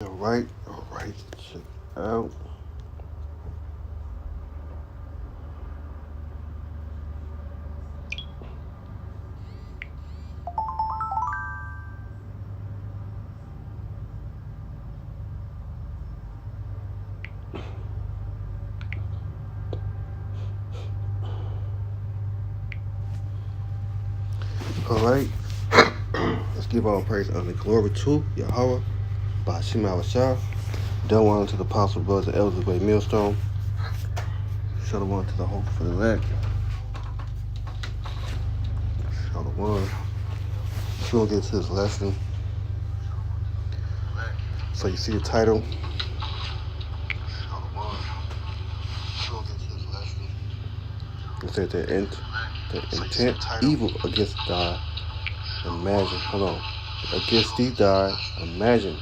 All right, check it out. All right, let's give all praise and glory to Yahweh, Bashim Awashah. Done one to the apostle, brothers, and elders of the great millstone. Shalom to the hope for the elect. Shalom. So we'll get to this lesson. So you see the title. It said the intent evil against thy imagine. Hold on. Against thee thy imagine.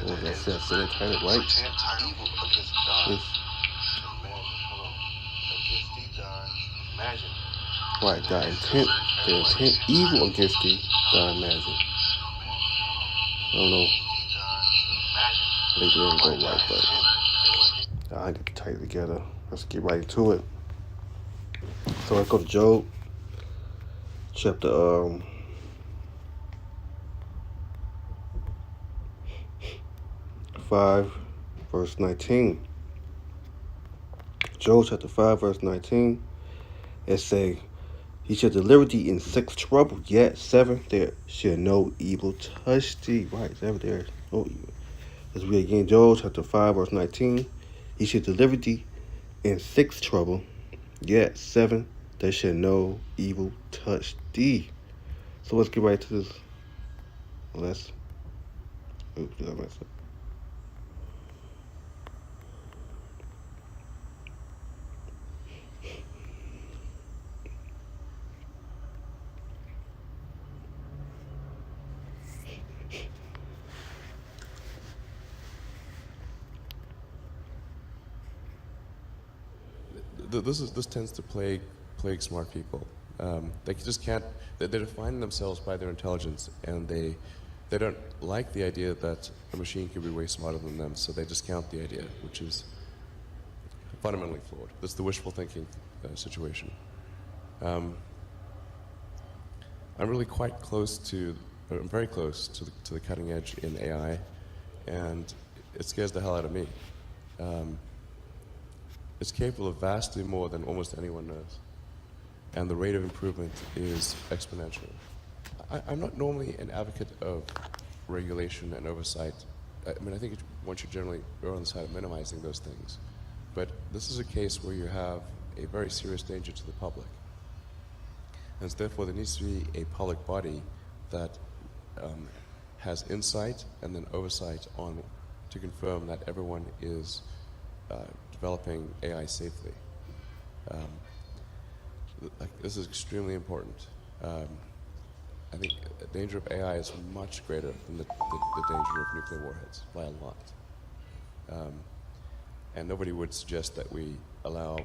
What that said? Say that title right. It's, right, the intent evil against thee thy imagine. I don't know. I think it didn't go right, but I get the title together. Let's get right into it. So let's go to Job, chapter 5, verse 19. Job chapter 5, verse 19. It say, he shall deliver thee in 6 trouble, yet 7 there shall no evil touch thee. Right, 7 there no evil. Let's read again. Job chapter 5, verse 19. He shall deliver thee in 6 trouble, yet 7 there shall no evil touch thee. So let's get right to this lesson. Oops, did I mess up? This tends to plague smart people. They just can't. They define themselves by their intelligence, and they don't like the idea that a machine could be way smarter than them. So they discount the idea, which is fundamentally flawed. That's the wishful thinking situation. I'm really quite close to. I'm very close to the cutting edge in AI, and it scares the hell out of me. It's capable of vastly more than almost anyone knows. And the rate of improvement is exponential. I'm not normally an advocate of regulation and oversight. I mean, I think one should generally err on the side of minimizing those things. But this is a case where you have a very serious danger to the public. And so therefore, there needs to be a public body that has insight and then oversight on to confirm that everyone is developing AI safely. This is extremely important. I think the danger of AI is much greater than the danger of nuclear warheads by a lot. And nobody would suggest that we allow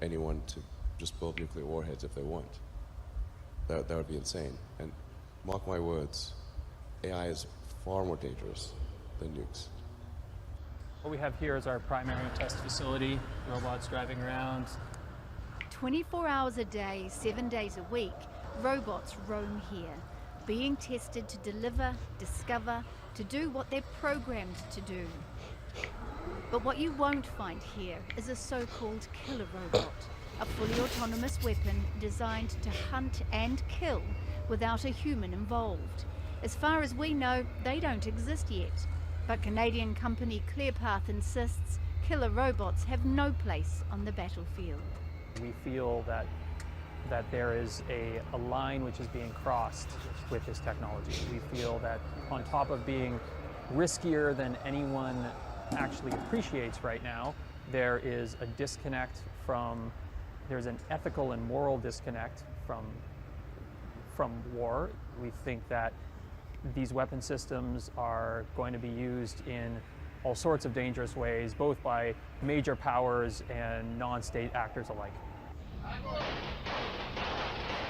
anyone to just build nuclear warheads if they want. That would be insane. And mark my words, AI is far more dangerous than nukes. What we have here is our primary test facility, robots driving around. 24 hours a day, 7 days a week, robots roam here, being tested to deliver, discover, to do what they're programmed to do. But what you won't find here is a so-called killer robot, a fully autonomous weapon designed to hunt and kill without a human involved. As far as we know, they don't exist yet. But Canadian company ClearPath insists killer robots have no place on the battlefield. We feel that there is a line which is being crossed with this technology. We feel that on top of being riskier than anyone actually appreciates right now, there is a disconnect there's an ethical and moral disconnect from war. We think that these weapon systems are going to be used in all sorts of dangerous ways, both by major powers and non-state actors alike.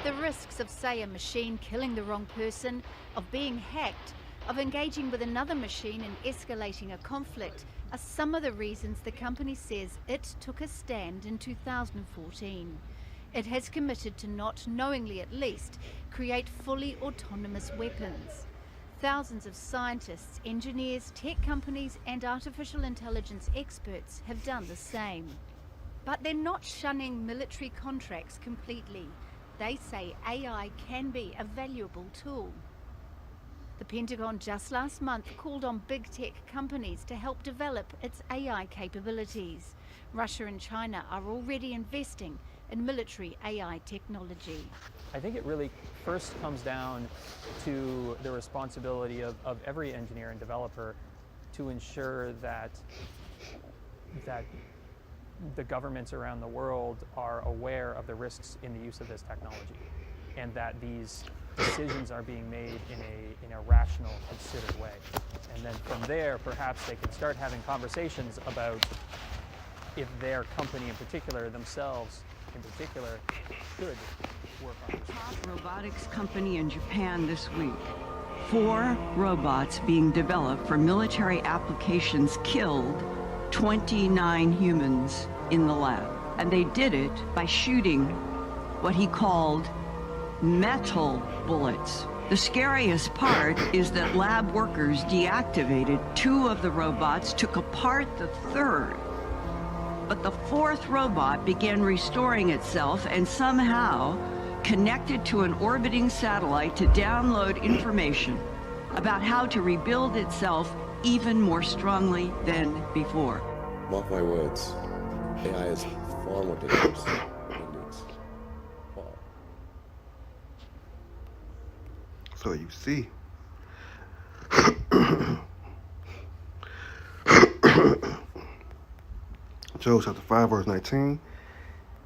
The risks of, say, a machine killing the wrong person, of being hacked, of engaging with another machine and escalating a conflict are some of the reasons the company says it took a stand in 2014. It has committed to not knowingly, at least, create fully autonomous weapons. Thousands of scientists, engineers, tech companies, and artificial intelligence experts have done the same. But they're not shunning military contracts completely. They say AI can be a valuable tool. The Pentagon just last month called on big tech companies to help develop its AI capabilities. Russia and China are already investing in military AI technology. I think it really first comes down to the responsibility of every engineer and developer to ensure that the governments around the world are aware of the risks in the use of this technology, and that these decisions are being made in a rational, considered way. And then from there, perhaps they can start having conversations about if their company in particular, themselves in particular, should work on this. Top robotics company in Japan this week. 4 robots being developed for military applications killed 29 humans in the lab. And they did it by shooting what he called metal bullets. The scariest part is that lab workers deactivated 2 of the robots, took apart the 3rd. But the 4th robot began restoring itself and somehow connected to an orbiting satellite to download information about how to rebuild itself even more strongly than before. Mark my words, AI is far more dangerous than it's far. So you see, Job chapter 5 verse 19,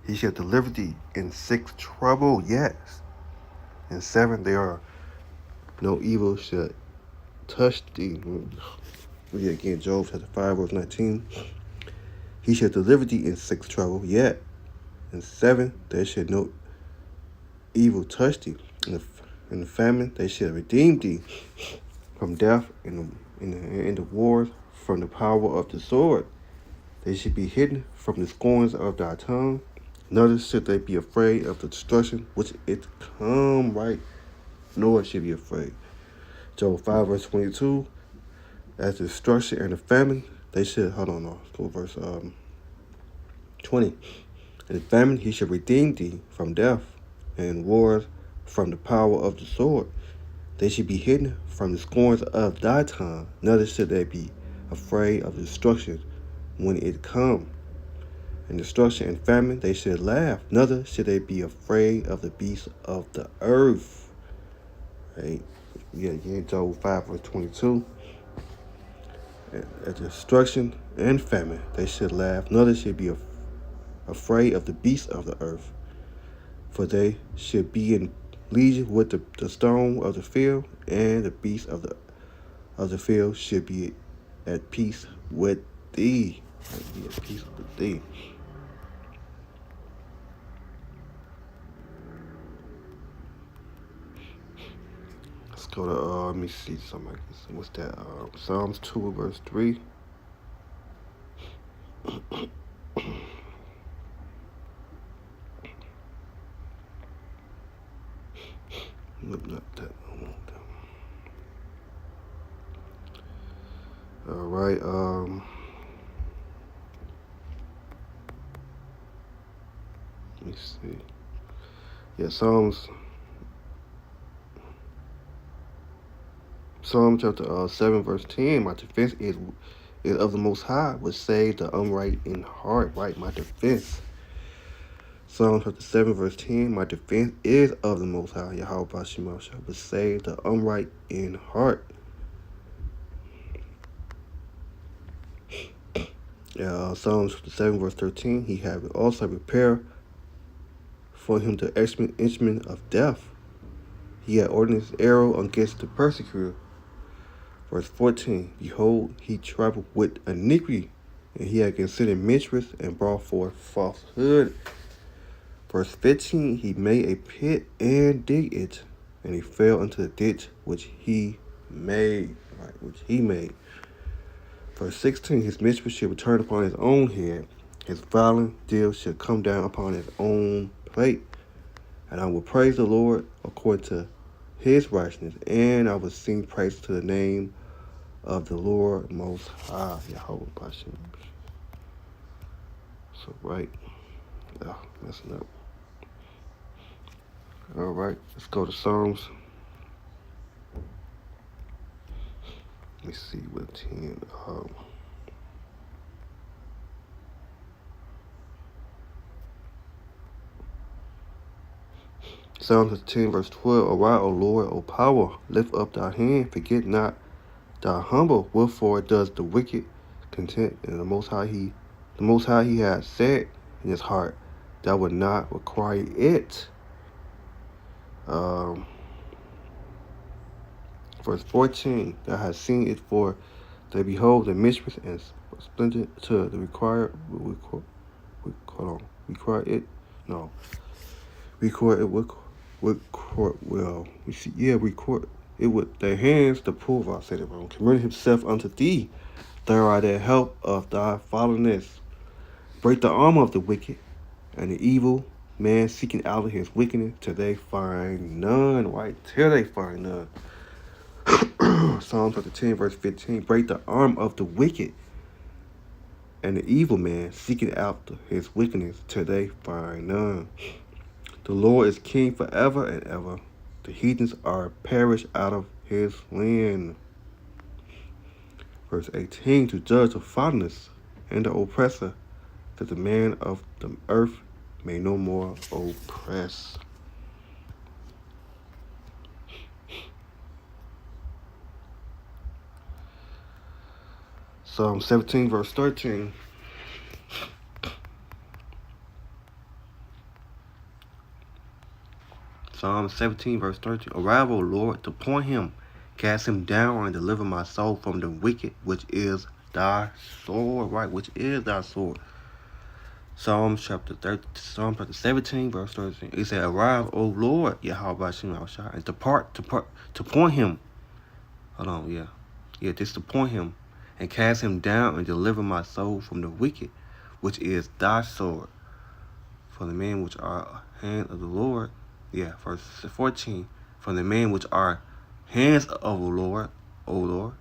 he shall deliver thee in 6 trouble, yes. In 7, there are no evil shall touch thee. Read again, Job chapter 5 verse 19, he shall deliver thee in 6 trouble, yet. In 7, there shall no evil touch thee. In the famine, they shall redeem thee from death, in the wars, from the power of the sword. They should be hidden from the scorns of thy tongue. Neither should they be afraid of the destruction which it come, right? Nor should be afraid. Job 5 verse 22, as the destruction and the famine, they should, let's go verse 20. In the famine, he shall redeem thee from death, and wars from the power of the sword. They should be hidden from the scorns of thy tongue. Neither should they be afraid of the destruction when it come. In destruction and famine, they should laugh. Neither should they be afraid of the beasts of the earth. Right? Yeah, again, Job 5 verse 22. At destruction and famine, they should laugh. Neither should be afraid of the beasts of the earth. For they should be in legion with the stone of the field, and the beasts of the field should be at peace with thee. Be at peace with thee. Let's go to let me see something. What's that? Psalms 2 verse 3. Not that. All right. Let me see. Yeah, Psalm chapter 7 verse 10. My defense is of the Most High, which save the upright in heart. Right, my defense. Psalm chapter 7 verse 10. My defense is of the Most High, Yahweh Bashimasha, which save the upright in heart. Psalm chapter 7 verse 13. He have also prepared for him the instrument of death. He had ordered his arrow against the persecutor. Verse 14, behold, he traveled with iniquity, and he had considered mistress and brought forth falsehood. Verse 15, he made a pit and digged it, and he fell into the ditch which he made, right, which he made. Verse 16, his mischief shall return upon his own head. His violent deal shall come down upon his own plate. And I will praise the Lord according to his righteousness, and I will sing praise to the name of the Lord Most High, Yahweh Bashem. So, right. Oh, messing up. All right, let's go to Psalms. Let me see what 10. Psalms 10, verse 12. Arise, O Lord, O power, lift up thy hand, forget not thy humble. Wherefore does the wicked content in the Most High he has said in his heart, that would not require it. Verse 14, thou hast seen it, for they behold the mischief and splendid to the require it. No. Record it with well, we see, yeah, record it with their hands to prove I said it wrong. Commit himself unto thee. There are the help of thy followingness. Break the arm of the wicked and the evil man seeking out his wickedness till they find none. Right? Till they find none. Psalm 10, verse 15. Break the arm of the wicked and the evil man seeking out his wickedness till they find none. The Lord is king forever and ever. The heathens are perished out of his land. Verse 18, to judge the fatherless and the oppressor, that the man of the earth may no more oppress. Psalm 17, verse 13. Psalm 17, verse 13. Arise, O Lord, to point him. Cast him down and deliver my soul from the wicked, which is thy sword, right? Which is thy sword. Psalm chapter 17, verse 13. It said, Arise, O Lord, Yahweh Hashem, and to point him. Hold on, yeah. Yeah, just to point him. And cast him down and deliver my soul from the wicked, which is thy sword. For the men which are hand of the Lord. Yeah, verse 14. From the men which are hands of the Lord, O Lord.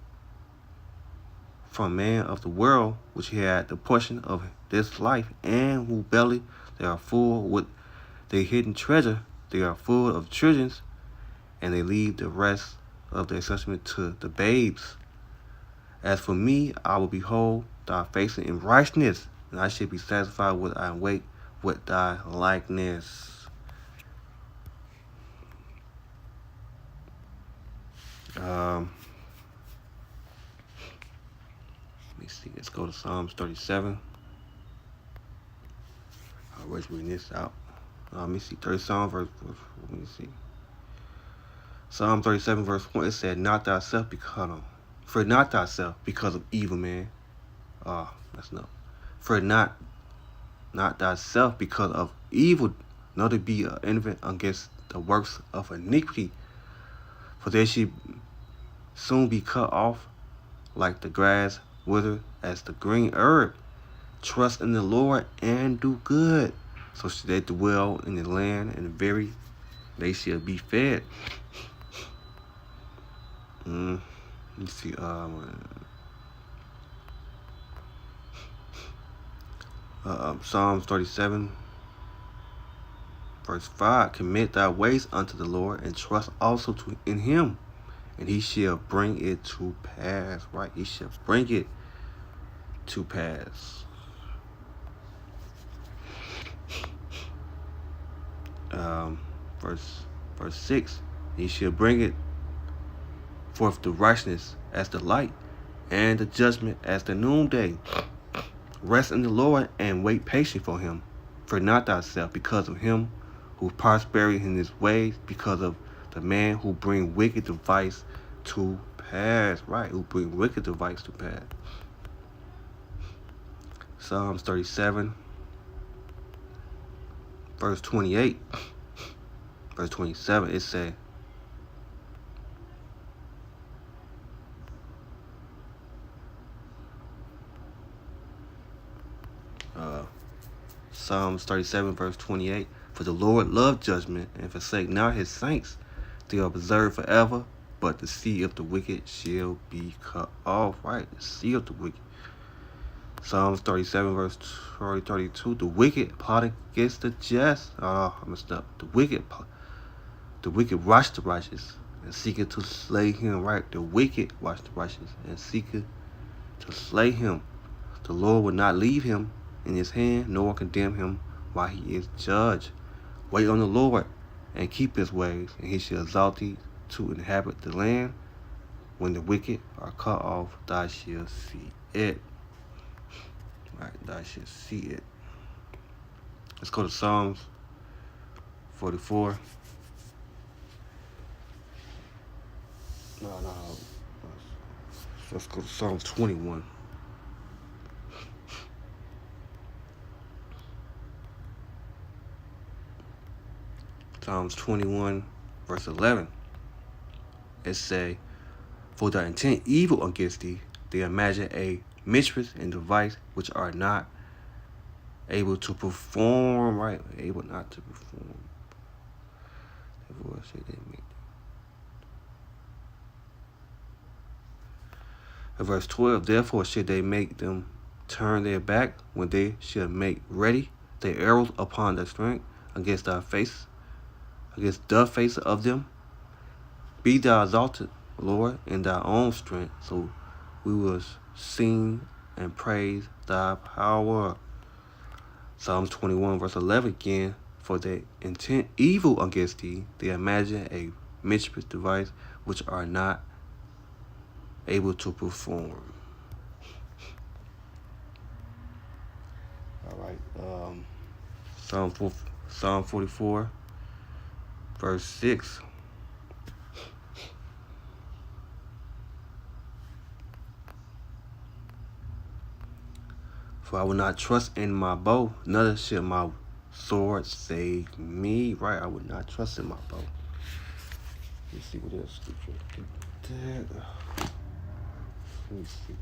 From man of the world, which he had the portion of this life, and whose belly they are full with their hidden treasure. They are full of children's, and they leave the rest of their sustenance to the babes. As for me, I will behold thy face in righteousness, and I shall be satisfied with I wait with thy likeness. Let me see. Let's go to Psalms 37. I was reading this out. Let me see. 37 verse. Let me see. Psalm 37 verse 1. It said, "Not thyself fear not thyself because of evil man." That's no. Fear not thyself because of evil, nor to be an infant against the works of iniquity, for they shall soon be cut off, like the grass wither as the green herb. Trust in the Lord and do good, so shall they dwell in the land, and very they shall be fed. Let me see. Psalms 37, verse 5. Commit thy ways unto the Lord, and trust also in him, and he shall bring it to pass. Right? He shall bring it to pass. Verse 6. He shall bring it forth the righteousness as the light, and the judgment as the noonday. Rest in the Lord and wait patient for him. Fear not thyself because of him who prospereth in his ways, because of the man who bring wicked device to pass. Right, who bring wicked device to pass. Psalms 37, verse 28. Verse 27, it says, Psalms 37, verse 28. For the Lord loved judgment, and forsake not his saints. They are preserved forever, but the seed of the wicked shall be cut off. Right, the seed of the wicked. Psalms 37, verse 32. The wicked plotting against the just. Oh, I messed up. The wicked watch the righteous, and seeketh to slay him. Right, the wicked watch the righteous, and seeketh to slay him. The Lord will not leave him in his hand, nor condemn him while he is judged. Wait on the Lord, and keep his ways, and he shall exalt thee to inhabit the land. When the wicked are cut off, thou shalt see it. Right, thou shalt see it. Let's go to Psalms 44. No. Let's go to Psalms 21. Psalms 21, verse 11. It say, for they intend evil against thee, they imagine a mistress and device which are not able to perform. Right, able not to perform. Therefore should they make. Verse 12. Therefore should they make them turn their back when they should make ready their arrows upon their strength against thy face, against the face of them. Be thou exalted, Lord, in thy own strength, so we will sing and praise thy power. Psalms 21, verse 11 again. For they intend evil against thee, they imagine a mischievous device which are not able to perform. All right. Psalm 44, verse 6. For I will not trust in my bow, neither shall my sword save me. Right, I would not trust in my bow. Let's see what else scripture. Let me see.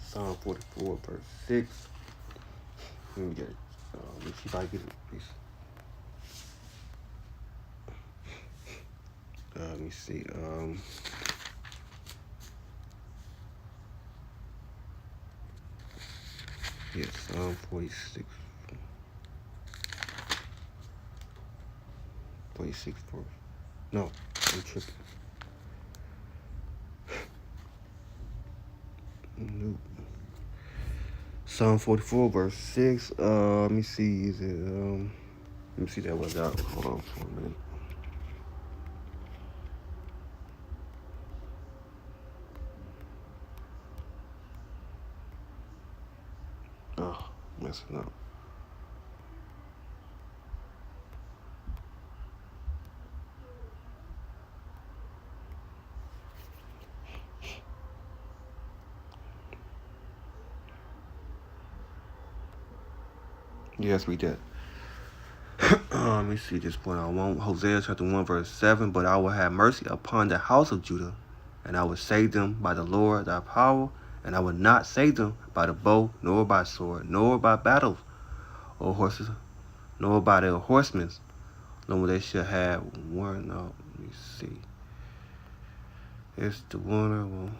Psalm 44, verse 6. Let me get it. Let me see if I get it, please. Let me see. Yes, Psalm 46. 46 verse. No, I'm tripping. Nope. Psalm 44, verse 6. Let me see. Is it? Let me see that was out. Hold on for a minute. Oh, messing up. Yes, we did. Let me see this one. I want Hosea chapter 1, verse 7. But I will have mercy upon the house of Judah, and I will save them by the Lord thy power, and I will not save them by the bow, nor by sword, nor by battles, or horses, nor by their horsemen. No, they shall have one. No, let me see. It's the one.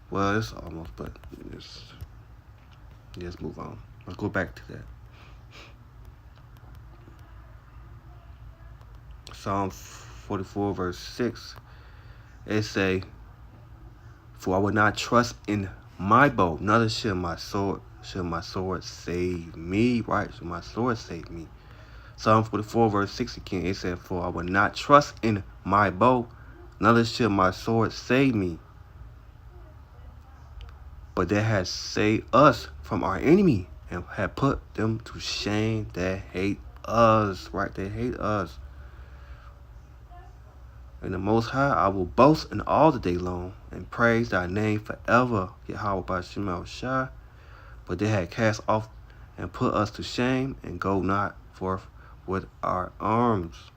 Well, it's almost, but let's move on. Let's go back to that. Psalm 44, verse 6. It say, for I will not trust in my bow, neither shall my sword save me. Right, shall my sword save me. Psalm 44, verse 6 again. It said, for I will not trust in my bow, neither shall my sword save me. But they had saved us from our enemy, and had put them to shame that hate us. Right, they hate us. In the Most High, I will boast in all the day long, and praise thy name forever, Yahweh B'Shem El-Shai. But they had cast off and put us to shame, and go not forth with our arms.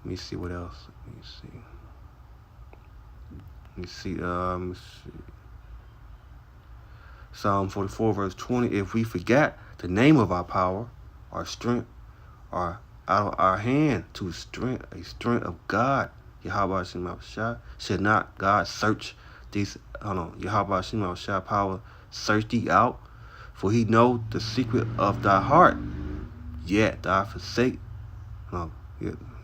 Let me see what else. Let me see. me see. Let me see. Psalm 44, verse 20. If we forget the name of our power, our strength, our out of our hand to a strength of God, Yahweh Shema Shah, should not God search these? Yahweh Shema Shah power search thee out, for He know the secret of thy heart. Yet thy forsake,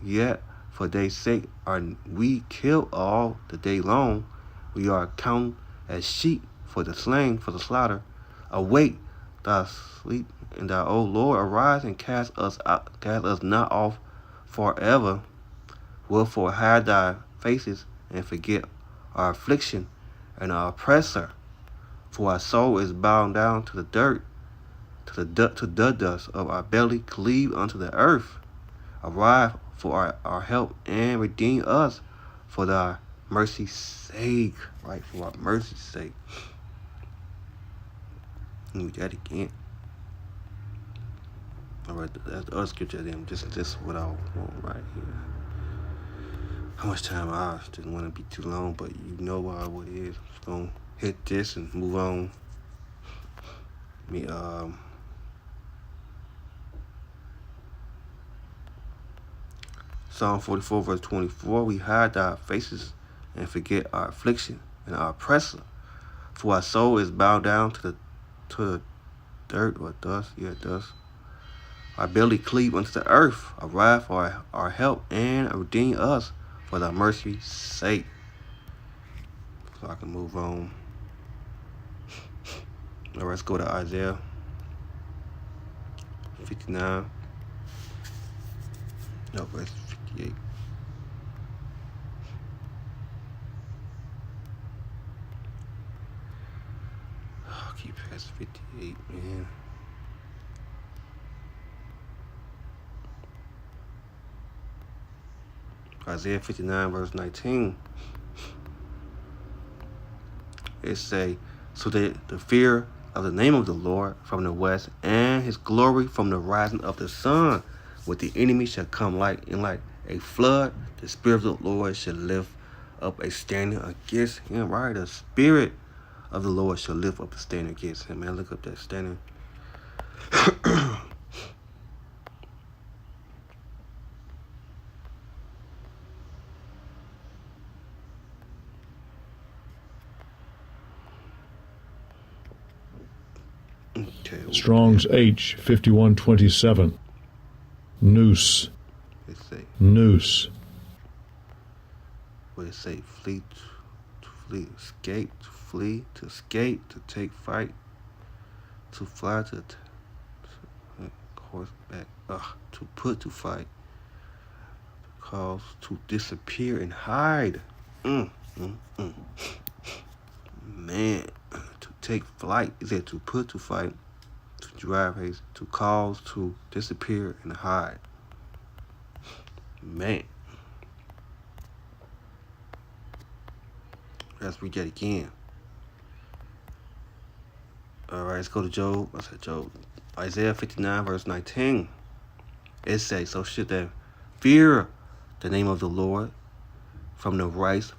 yet for their sake are we killed all the day long. We are counted as sheep for the slain, for the slaughter. Awake, thy sleep, and thy O Lord, arise and cast us not off forever. Wherefore hide thy faces and forget our affliction and our oppressor. For our soul is bowed down to the dirt, to the dust of our belly, cleave unto the earth. Arise for our help and redeem us for thy mercy's sake. Right, for our mercy's sake. Let me read that again. Alright, that's the other scripture then. Just what I want right here. How much time? I didn't want to be too long, but you know what it is. I'm just gonna hit this and move on. Psalm 44, verse 24. We hide our faces and forget our affliction and our oppressor. For our soul is bowed down to the dirt or dust. Yeah, dust. Our belly cleave unto the earth. Arise for our help and redeem us for thy mercy's sake. So I can move on. All right, let's go to Isaiah 59. No, verse 58. I'll keep past 58, man. Isaiah 59, verse 19. It say, so that the fear of the name of the Lord from the west and his glory from the rising of the sun, with the enemy shall come like a flood. The spirit of the Lord shall lift up a standing against him. Right, the spirit of the Lord shall lift up a standing against him. Man, look up that standing. Okay, Strong's H 5127. Noose. Let's say, Noose. what it say? Flee, to flee, escape, to flee, to escape, to take fight, to fly, to horseback, to put to fight, cause to disappear and hide. Man, to take flight is it to put to fight, to drive haste, to cause to disappear and hide. Man. Let's read that again. Alright, let's go to Job. I said Job. Isaiah 59, verse 19. It says, so should they fear the name of the Lord from the west,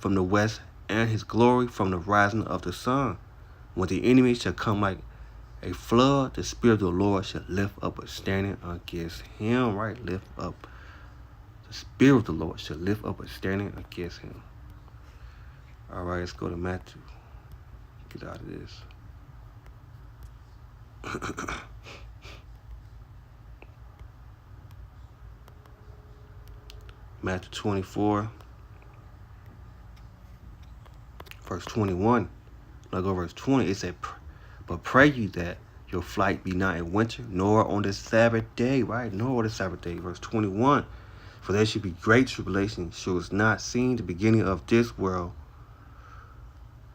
and his glory from the rising of the sun. When the enemy shall come like a flood, the spirit of the Lord shall lift up a standing against him. Right, lift up. The spirit of the Lord shall lift up a standing against him. All right, let's go to Matthew. Get out of this. Matthew 24, verse 21. Now go verse 20. It said, but pray you that your flight be not in winter, nor on the Sabbath day, right? Nor on the Sabbath day. Verse 21. For there should be great tribulation, sure is not seen the beginning of this world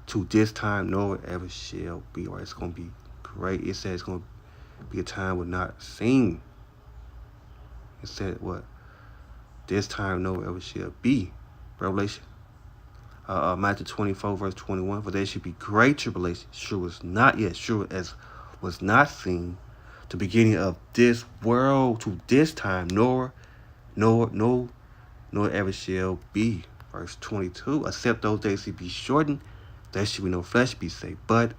to this time, nor ever shall be. Right? It's going to be great. It says it's going to be a time we're not seen. It said what? This time, nor ever shall be. Revelation. Matthew 24, verse 21. For there should be great tribulation, sure is not yet, sure as was not seen the beginning of this world to this time, nor ever shall be. Verse 22, except those days should be shortened, there should be no flesh be saved. But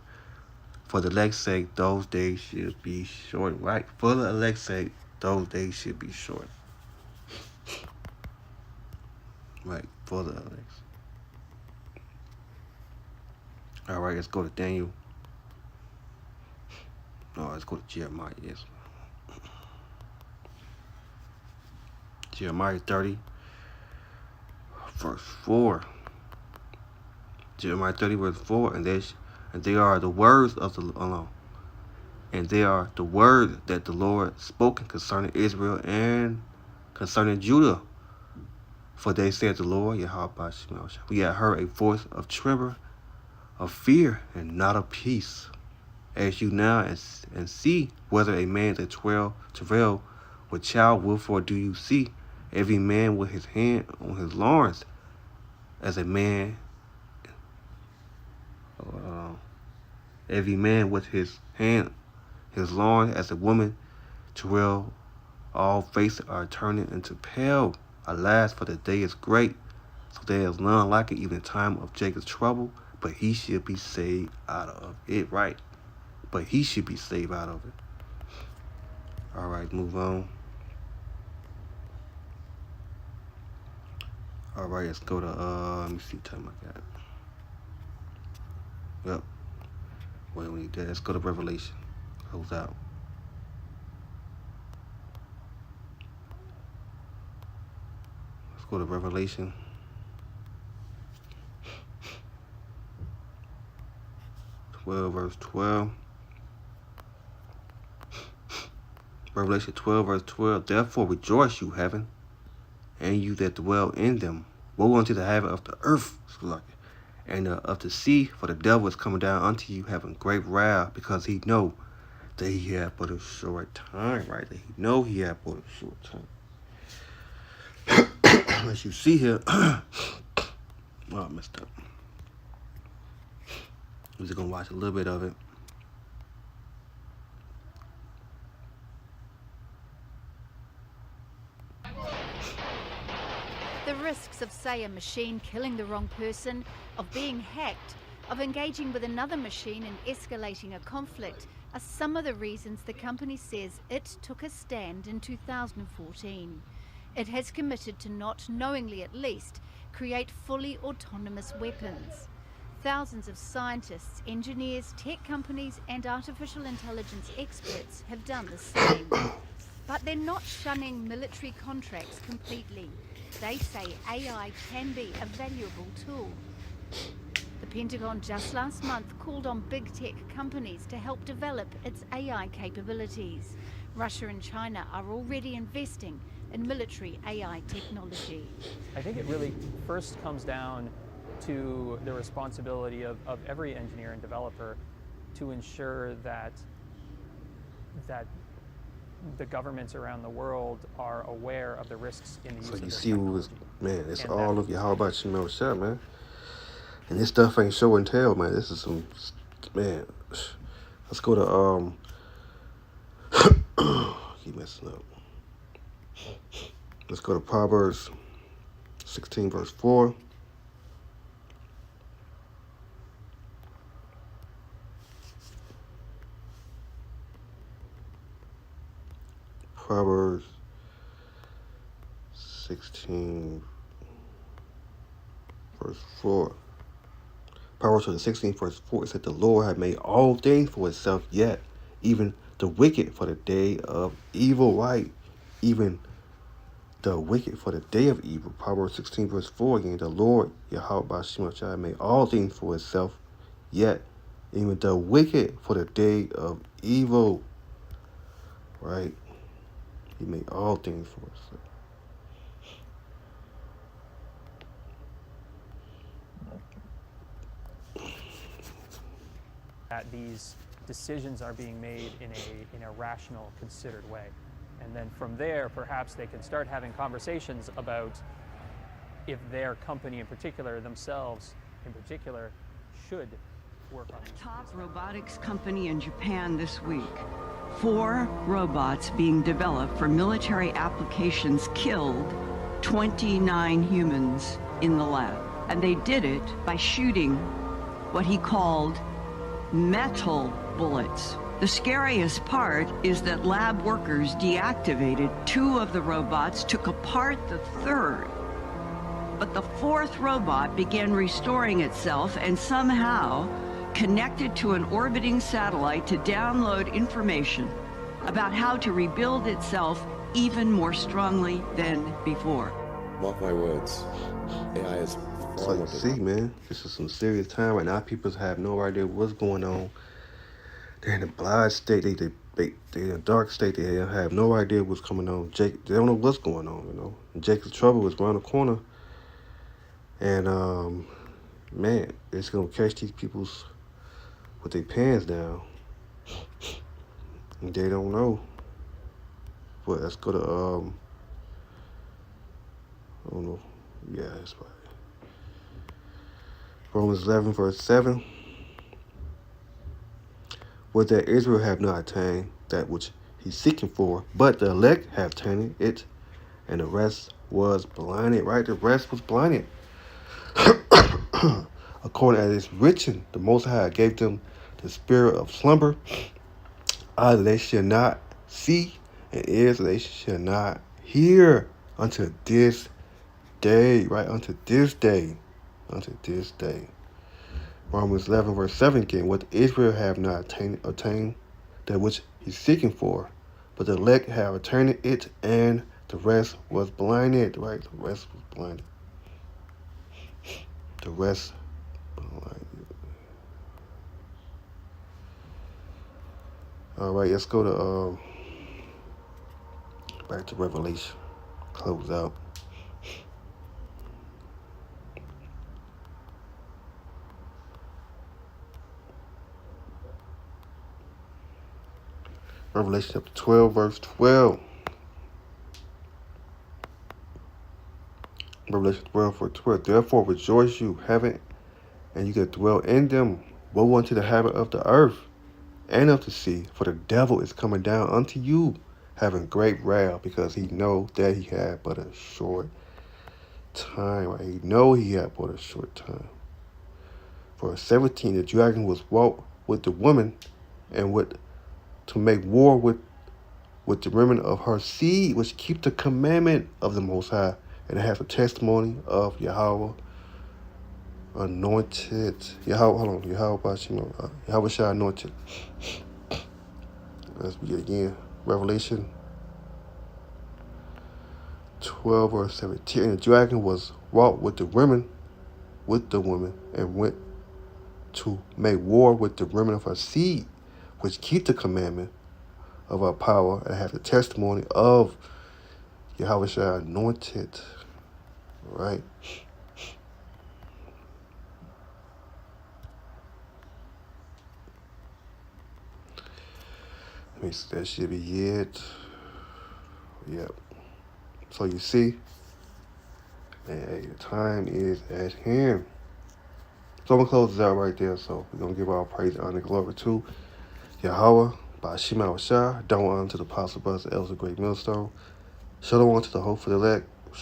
for the elect's sake, those days should be shortened, right? For the elect's sake, those days should be shortened. Right, for the elect's. All right, let's go to Daniel. No, let's go to Jeremiah, yes. Jeremiah 30, verse 4. Jeremiah 30, verse 4, and they are the words of the and they are the words that the Lord spoken concerning Israel and concerning Judah. For they said the Lord, Yahweh, we have heard a voice of tremor, of fear, and not of peace. As you now and see whether a man that travail with child, wherefore do you see every man with his hand on his loins, as a man, every man with his hand, his loins, as a woman travail, all faces are turning into pale. Alas, for the day is great, so there is none like it, even in time of Jacob's trouble, but he should be saved out of it, right? But he should be saved out of it. All right, move on. All right, let's go to, let me see what time I got. Yep. Wait, we need that. Let's go to Revelation. Close out. Let's go to Revelation. Verse 12. Revelation 12, verse 12. Therefore rejoice, you heaven, and you that dwell in them. Woe unto the heaven of the earth, and of the sea, for the devil is coming down unto you, having great wrath, because he know that he had but a short time, right? That he know he had but a short time. As you see here, oh, I messed up. I'm just gonna watch a little bit of it. The risks of, say, a machine killing the wrong person, of being hacked, of engaging with another machine and escalating a conflict are some of the reasons the company says it took a stand in 2014. It has committed to not knowingly, at least, create fully autonomous weapons. Thousands of scientists, engineers, tech companies, and artificial intelligence experts have done the same. But they're not shunning military contracts completely. They say AI can be a valuable tool. The Pentagon just last month called on big tech companies to help develop its AI capabilities. Russia and China are already investing in military AI technology. I think it really first comes down to the responsibility of every engineer and developer to ensure that the governments around the world are aware of the risks in the use So of you this see what was, technology. man, it's And all that- of you. How about you know shut, man? And this stuff ain't show and tell, man. This is some, man. Let's go to, keep messing up. Let's go to Proverbs 16, verse 4. Proverbs 16, verse 4. Proverbs 16, verse 4, it said, the Lord had made all things for himself, yet even the wicked for the day of evil, right? Even the wicked for the day of evil. Proverbs 16, verse 4 again, the Lord, Yahweh Shemashah, made all things for himself, yet even the wicked for the day of evil, right? He made all things for himself. That these decisions are being made in a rational, considered way. And then from there, perhaps they can start having conversations about if their company in particular, themselves in particular, should work on these. Top robotics company in Japan this week. 4 robots being developed for military applications killed 29 humans in the lab. And they did it by shooting what he called metal bullets. The scariest part is that lab workers deactivated 2 of the robots, took apart the 3rd. But the 4th robot began restoring itself and somehow connected to an orbiting satellite to download information about how to rebuild itself even more strongly than before. Mark my words, AI is So far you more see, man, this is some serious time right now. People have no idea what's going on. They're in a blind state. They're in a dark state. They have no idea what's coming on. They don't know what's going on, you know. And Jacob's trouble is around the corner. And, man, it's going to catch these people's with their pants down. And they don't know. But let's go to, I don't know. Yeah, that's right. Romans 11, verse 7. Would that Israel have not attained that which he's seeking for, but the elect have attained it, and the rest was blinded, right? The rest was blinded. According as it's written, the Most High gave them the spirit of slumber, eyes they shall not see, and ears they shall not hear unto this day, right? Unto this day. Romans 11, verse 7 again. What Israel have not attained that which he's seeking for, but the elect have attained it, and the rest was blinded, right? The rest was blinded. The rest blinded. All right, let's go to back to Revelation. Close out. Revelation chapter 12, verse 12. Revelation 12, verse 12. Therefore rejoice you, heaven, and you that dwell in them. Woe unto the habit of the earth and of the sea, for the devil is coming down unto you, having great wrath, because he know that he had but a short time. Right? He know he had but a short time. Verse 17. The dragon was wrought with the woman, and to make war with the remnant of her seed, which keep the commandment of the Most High, and have the testimony of Yahweh anointed. Yahweh shall anointed. Let's begin again. Revelation 12, verse 17. And the dragon was wrought with the woman, and went to make war with the remnant of her seed, which keep the commandment of our power, and have the testimony of Yahweh shall anointed. Right? Let me see, that should be it. Yep. So you see, man, the time is at hand. So I'm going to close this out right there. So we're going to give our praise, honor, and glory to Yahweh, Ba'ashim Awashah, don't honor to the apostle, brothers, elders of Great Millstone. Shalom to the hope for the elect.